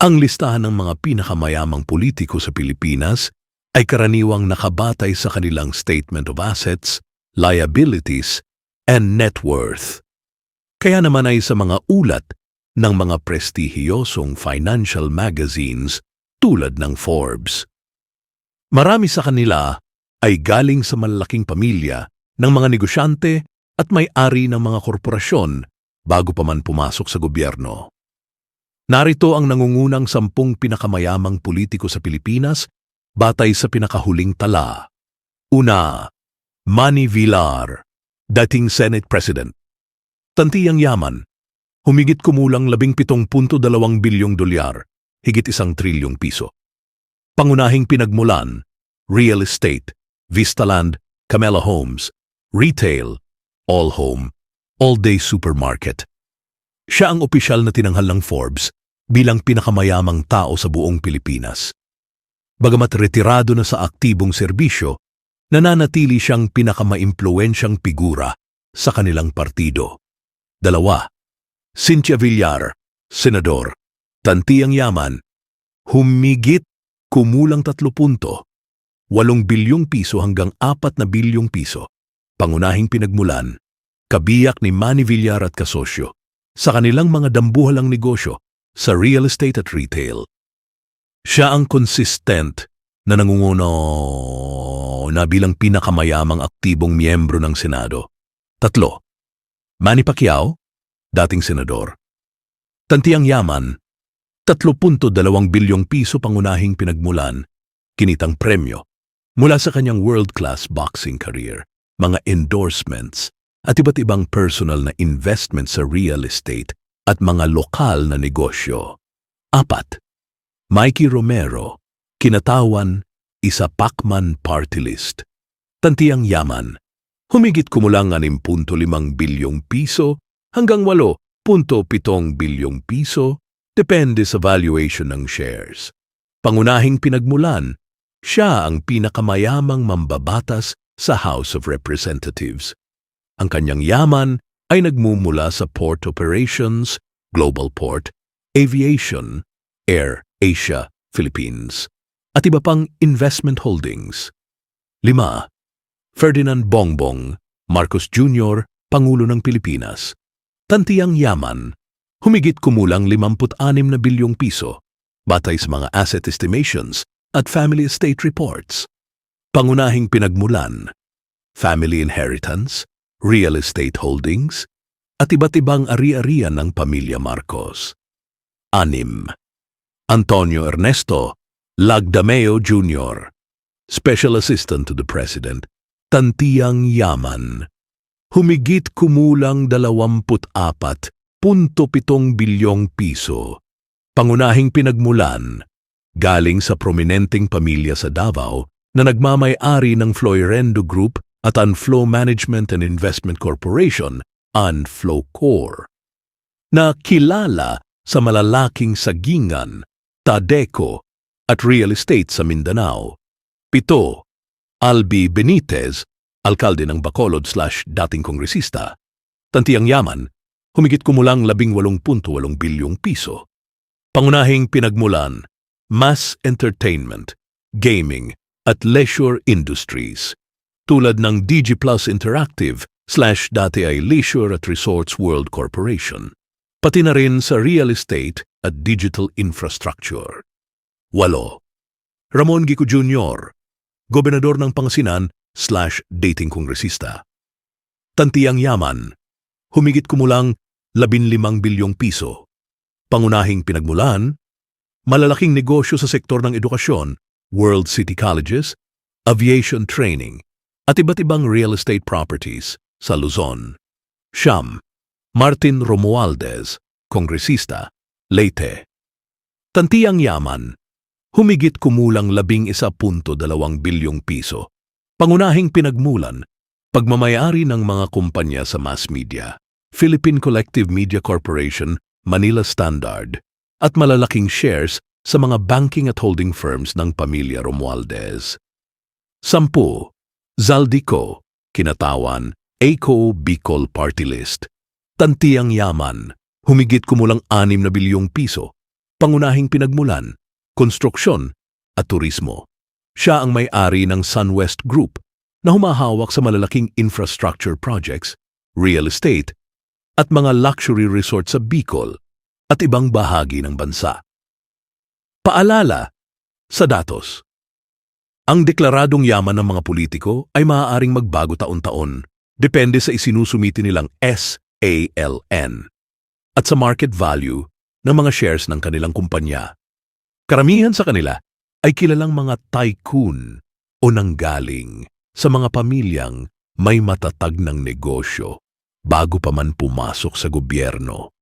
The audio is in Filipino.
Ang listahan ng mga pinakamayamang politiko sa Pilipinas ay karaniwang nakabatay sa kanilang statement of assets, liabilities, and net worth. Kaya naman ay sa mga ulat ng mga prestihiyosong financial magazines tulad ng Forbes. Marami sa kanila ay galing sa malalaking pamilya ng mga negosyante at may-ari ng mga korporasyon bago pa man pumasok sa gobyerno. Narito ang nangungunang 10 pinakamayamang politiko sa Pilipinas batay sa pinakahuling tala. Una, Manny Villar, dating Senate President. Tantiyang yaman, humigit kumulang 17.2 bilyong dolyar, higit 1 trilyong piso. Pangunahing pinagmulan, real estate, Vistaland, Camella Homes, retail, All Home, all-day supermarket. Siya ang opisyal na tinanghal ng Forbes bilang pinakamayamang tao sa buong Pilipinas. Bagamat retirado na sa aktibong serbisyo, nananatili siyang pinakamaimpluwensyang figura sa kanilang partido. 2. Cynthia Villar, Senador. Tantiyang yaman, humigit kumulang 3.8 bilyong piso hanggang 4 na bilyong piso. Pangunahing pinagmulan, kabiyak ni Manny Villar at kasosyo sa kanilang mga dambuhalang negosyo sa real estate at retail. Siya ang consistent na nangunguno na bilang pinakamayamang aktibong miyembro ng Senado. 3. Manny Pacquiao, dating senador. Tantiyang yaman, 3.2 bilyong piso pangunahing pinagmulan, kinitang premyo mula sa kanyang world-class boxing career, mga endorsements, at iba't ibang personal na investment sa real estate at mga lokal na negosyo. 4. Mikey Romero, kinatawan, isa Pacman party list. Tantiyang yaman, humigit kumulang 6.5 bilyong piso hanggang 8.7 bilyong piso, depende sa valuation ng shares. Pangunahing pinagmulan, siya ang pinakamayamang mambabatas sa House of Representatives. Ang kanyang yaman ay nagmumula sa port operations, global port, aviation, Air Asia, Philippines, at iba pang investment holdings. 5. Ferdinand Bongbong Marcos Jr., Pangulo ng Pilipinas. Tantiyang yaman, humigit kumulang 56 na bilyong piso, batay sa mga asset estimations at family estate reports. Pangunahing pinagmulan, family inheritance, real estate holdings, at iba't ibang ari-arian ng pamilya Marcos. 6. Antonio Ernesto Lagdameo Jr., Special Assistant to the President. Tantiyang yaman, humigit kumulang 24.7 bilyong piso. Pangunahing pinagmulan, galing sa prominenteng pamilya sa Davao na nagmamay-ari ng Floyrendo Group at Anflow Management and Investment Corporation, Anflowcorp, na kilala sa malalaking sagingan, Tadeco at real estate sa Mindanao. 7. Albi Benitez, alkalde ng Bacolod/dating kongresista. Tantiyang yaman, humigit kumulang 18.8 bilyong piso. Pangunahing pinagmulan, mass entertainment, gaming at leisure industries, tulad ng DG Plus Interactive/dati ay Leisure at Resorts World Corporation, pati na rin sa real estate at digital infrastructure. 8. Ramon Gico Jr., Gobernador ng Pangasinan/dating kongresista. Tantiyang yaman, humigit kumulang 15 bilyong piso. Pangunahing pinagmulan, malalaking negosyo sa sektor ng edukasyon, World City Colleges, aviation training, at iba't ibang real estate properties sa Luzon. 9. Martin Romualdez, kongresista, Leyte. Tantiyang yaman, humigit kumulang 11.2 bilyong piso. Pangunahing pinagmulan, pagmamayari ng mga kumpanya sa mass media, Philippine Collective Media Corporation, Manila Standard, at malalaking shares sa mga banking at holding firms ng pamilya Romualdez. 10. Zaldico, kinatawan, ACO Bicol Party List. Tantiyang yaman, humigit kumulang 6 na bilyong piso. pangunahing pinagmulan, konstruksyon at turismo. Siya ang may-ari ng SunWest Group na humahawak sa malalaking infrastructure projects, real estate, at mga luxury resort sa Bicol at ibang bahagi ng bansa. Paalala sa datos. Ang deklaradong yaman ng mga politiko ay maaaring magbago taon-taon depende sa isinusumiti nilang SALN at sa market value ng mga shares ng kanilang kumpanya. Karamihan sa kanila ay kilalang mga tycoon o nanggaling sa mga pamilyang may matatag ng negosyo bago pa man pumasok sa gobyerno.